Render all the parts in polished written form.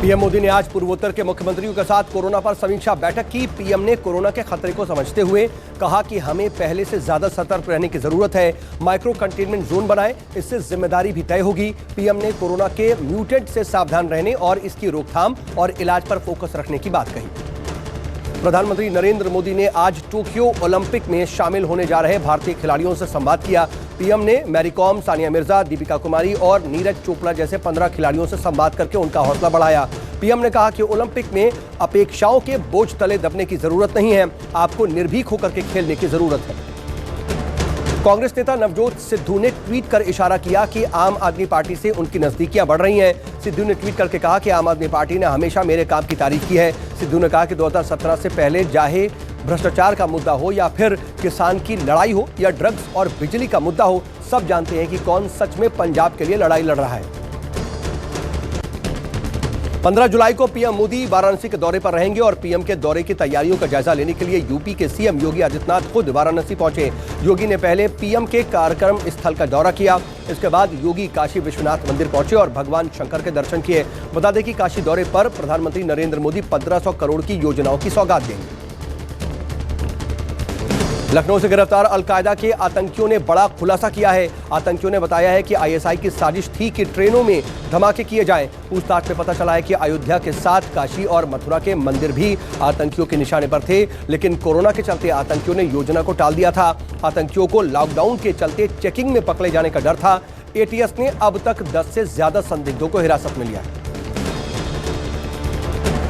PM Modi ने आज पूर्वोत्तर के मुख्यमंत्रियों के साथ कोरोना पर समीक्षा बैठक की। पीएम ने कोरोना के खतरे को समझते हुए कहा कि हमें पहले से ज्यादा सतर्क रहने की जरूरत है। माइक्रो कंटेनमेंट जोन बनाएं, इससे जिम्मेदारी भी तय होगी। पीएम ने कोरोना के म्यूटेंट से सावधान रहने और इसकी रोकथाम और इलाज पर फोकस रखने की बात कही। प्रधानमंत्री नरेंद्र मोदी ने आज टोक्यो ओलंपिक में शामिल होने जा रहे भारतीय खिलाड़ियों से संवाद किया। पीएम ने मैरी कॉम, सानिया मिर्जा, दीपिका कुमारी और नीरज चोपड़ा जैसे 15 खिलाड़ियों से संवाद करके उनका हौसला बढ़ाया। पीएम ने कहा कि ओलंपिक में अपेक्षाओं के बोझ तले दबने की जरूरत नहीं है, आपको निर्भीक होकर के खेलने की जरूरत है। कांग्रेस नेता नवजोत सिद्धू ने ट्वीट कर इशारा किया कि आम आदमी पार्टी से उनकी नजदीकियां बढ़ रही हैं। सिद्धू ने ट्वीट करके कहा कि आम आदमी पार्टी ने हमेशा मेरे काम की तारीफ की है। सिद्धू ने कहा कि 2017 से पहले चाहे भ्रष्टाचार का मुद्दा हो या फिर किसान की लड़ाई हो या ड्रग्स और बिजली का मुद्दा हो, सब जानते हैं कि कौन सच में पंजाब के लिए लड़ाई लड़ रहा है। 15 जुलाई को पीएम मोदी वाराणसी के दौरे पर रहेंगे और पीएम के दौरे की तैयारियों का जायजा लेने के लिए यूपी के सीएम योगी आदित्यनाथ खुद वाराणसी पहुंचे। योगी ने पहले पीएम के कार्यक्रम स्थल का दौरा किया। इसके बाद योगी काशी विश्वनाथ मंदिर पहुंचे और भगवान शंकर के दर्शन किए। बता दें कि काशी दौरे पर प्रधानमंत्री नरेंद्र मोदी 1500 करोड़ की योजनाओं की सौगात देंगे। लखनऊ से गिरफ्तार अलकायदा के आतंकियों ने बड़ा खुलासा किया है। आतंकियों ने बताया है कि आईएसआई की साजिश थी कि ट्रेनों में धमाके किए जाएं। पूछताछ में पता चला है कि अयोध्या के साथ काशी और मथुरा के मंदिर भी आतंकियों के निशाने पर थे, लेकिन कोरोना के चलते आतंकियों ने योजना को टाल दिया था। आतंकियों को लॉकडाउन के चलते चेकिंग में पकड़े जाने का डर था। एटीएस ने अब तक 10 से ज्यादा संदिग्धों को हिरासत में लिया है।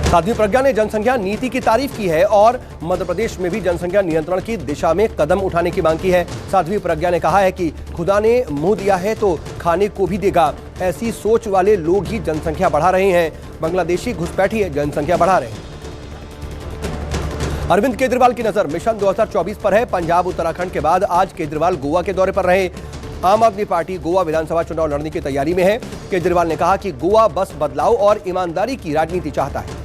साध्वी प्रज्ञा ने जनसंख्या नीति की तारीफ की है और मध्य प्रदेश में भी जनसंख्या नियंत्रण की दिशा में कदम उठाने की मांग की है। साध्वी प्रज्ञा ने कहा है कि खुदा ने मुंह दिया है तो खाने को भी देगा। ऐसी सोच वाले लोग ही जनसंख्या बढ़ा रहे हैं। बांग्लादेशी घुसपैठिए जनसंख्या बढ़ा रहे हैं। अरविंद केजरीवाल की नजर मिशन 2024 पर है। पंजाब उत्तराखंड के बाद आज केजरीवाल गोवा के दौरे पर रहे। आम आदमी पार्टी गोवा विधानसभा चुनाव लड़ने की तैयारी में है। केजरीवाल ने कहा कि गोवा बस बदलाव और ईमानदारी की राजनीति चाहता है।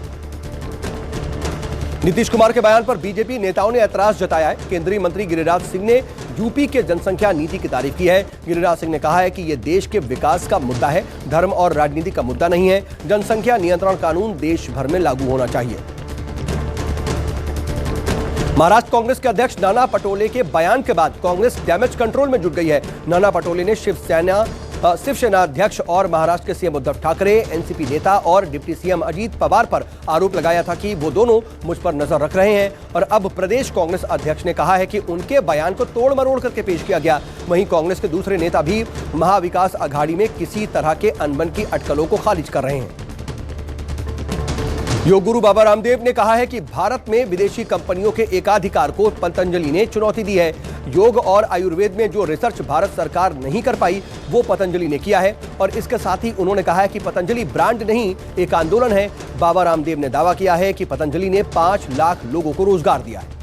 नीतीश कुमार के बयान पर बीजेपी नेताओं ने ऐतराज जताया है। केंद्रीय मंत्री गिरिराज सिंह ने यूपी के जनसंख्या नीति की तारीफ की है। गिरिराज सिंह ने कहा है कि यह देश के विकास का मुद्दा है, धर्म और राजनीति का मुद्दा नहीं है। जनसंख्या नियंत्रण कानून देश भर में लागू होना चाहिए। महाराष्ट्र कांग्रेस के अध्यक्ष नाना पटोले के बयान के बाद कांग्रेस डैमेज कंट्रोल में जुट गई है। नाना पटोले ने शिवसेना अध्यक्ष और महाराष्ट्र के सीएम उद्धव ठाकरे, एनसीपी नेता और डिप्टी सीएम अजीत पवार पर आरोप लगाया था कि वो दोनों मुझ पर नजर रख रहे हैं। और अब प्रदेश कांग्रेस अध्यक्ष ने कहा है कि उनके बयान को तोड़ मरोड़ करके पेश किया गया। वहीं कांग्रेस के दूसरे नेता भी महाविकास अघाड़ी में किसी तरह के अनबन की अटकलों को खारिज कर रहे हैं। योग गुरु बाबा रामदेव ने कहा है कि भारत में विदेशी कंपनियों के एकाधिकार को पतंजलि ने चुनौती दी है। योग और आयुर्वेद में जो रिसर्च भारत सरकार नहीं कर पाई वो पतंजलि ने किया है। और इसके साथ ही उन्होंने कहा है कि पतंजलि ब्रांड नहीं, एक आंदोलन है। बाबा रामदेव ने दावा किया है कि पतंजलि ने 5 लाख लोगों को रोजगार दिया है।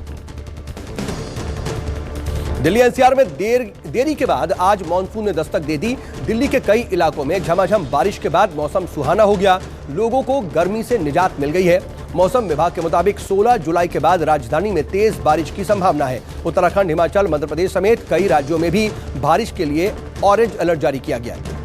दिल्ली एनसीआर में देरी के बाद आज मानसून ने दस्तक दे दी। दिल्ली के कई इलाकों में झमाझम बारिश के बाद मौसम सुहाना हो गया। लोगों को गर्मी से निजात मिल गई है। मौसम विभाग के मुताबिक 16 जुलाई के बाद राजधानी में तेज बारिश की संभावना है। उत्तराखंड, हिमाचल, मध्य प्रदेश समेत कई राज्यों में भी बारिश के लिए ऑरेंज अलर्ट जारी किया गया है।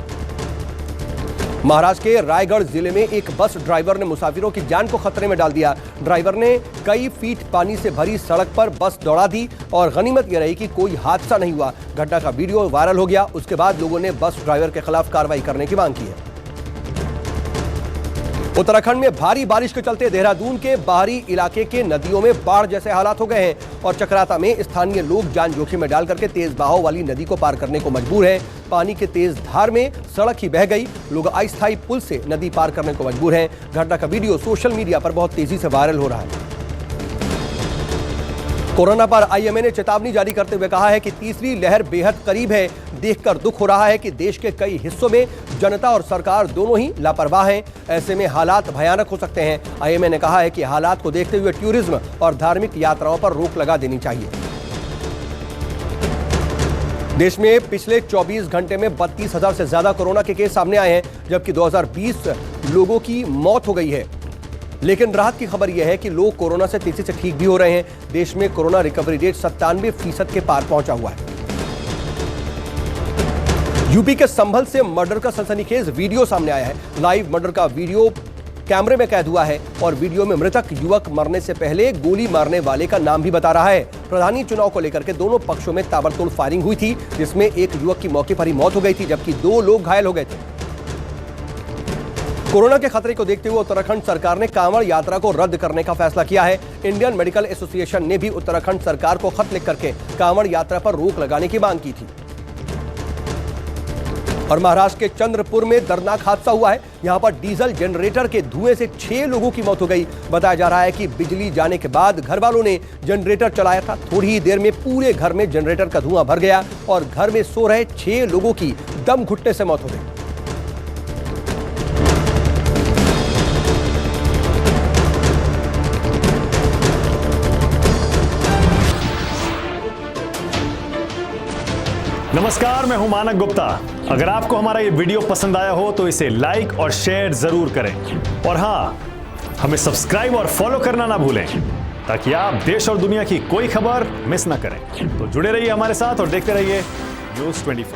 महाराष्ट्र के रायगढ़ जिले में एक बस ड्राइवर ने मुसाफिरों की जान को खतरे में डाल दिया। ड्राइवर ने कई फीट पानी से भरी सड़क पर बस दौड़ा दी और गनीमत यह रही कि कोई हादसा नहीं हुआ। घटना का वीडियो वायरल हो गया। उसके बाद लोगों ने बस ड्राइवर के खिलाफ कार्रवाई करने की मांग की है। उत्तराखंड में भारी बारिश के चलते देहरादून के बाहरी इलाके के नदियों में बाढ़ जैसे हालात हो गए हैं और चक्राता में स्थानीय लोग जान जोखिम में डाल करके तेज बहाव वाली नदी को पार करने को मजबूर हैं। पानी के तेज धार में सड़क ही बह गई। लोग अस्थायी पुल से नदी पार करने को मजबूर हैं। घटना का वीडियो सोशल मीडिया पर बहुत तेजी से वायरल हो रहा है। कोरोना पर आईएमए ने चेतावनी जारी करते हुए कहा है कि तीसरी लहर बेहद करीब है। देखकर दुख हो रहा है कि देश के कई हिस्सों में जनता और सरकार दोनों ही लापरवाह हैं। ऐसे में हालात भयानक हो सकते हैं। आईएमए ने कहा है कि हालात को देखते हुए टूरिज्म और धार्मिक यात्राओं पर रोक लगा देनी चाहिए। देश में पिछले 24 घंटे में 32,000 से ज्यादा कोरोना के केस सामने आए हैं, जबकि 2020 लोगों की मौत हो गई है। लेकिन राहत की खबर यह है कि लोग कोरोना से तेजी से ठीक भी हो रहे हैं। देश में कोरोना रिकवरी रेट 97% के पार पहुंचा हुआ है। यूपी के संभल से मर्डर का सनसनीखेज वीडियो सामने आया है। लाइव मर्डर का वीडियो कैमरे में कैद हुआ है और वीडियो में मृतक युवक मरने से पहले गोली मारने वाले का नाम भी बता रहा है। प्रधानी चुनाव को लेकर के दोनों पक्षों में ताबड़तोड़ फायरिंग हुई थी, जिसमें एक युवक की मौके पर ही मौत हो गई थी, जबकि 2 लोग घायल हो गए थे। कोरोना के खतरे को देखते हुए उत्तराखंड सरकार ने कांवड़ यात्रा को रद्द करने का फैसला किया है। इंडियन मेडिकल एसोसिएशन ने भी उत्तराखंड सरकार को खत लिख करके कांवड़ यात्रा पर रोक लगाने की मांग की थी। और महाराष्ट्र के चंद्रपुर में दर्दनाक हादसा हुआ है। यहां पर डीजल जनरेटर के धुएं से 6 लोगों की मौत हो गई। बताया जा रहा है कि बिजली जाने के बाद घर वालों ने जनरेटर चलाया था। थोड़ी ही देर में पूरे घर में जनरेटर का धुआं भर गया और घर में सो रहे 6 लोगों की दम घुटने से मौत हो गई। नमस्कार, मैं हूं मानक गुप्ता। अगर आपको हमारा ये वीडियो पसंद आया हो तो इसे लाइक और शेयर जरूर करें और हाँ, हमें सब्सक्राइब और फॉलो करना ना भूलें ताकि आप देश और दुनिया की कोई खबर मिस ना करें। तो जुड़े रहिए हमारे साथ और देखते रहिए न्यूज़ 24।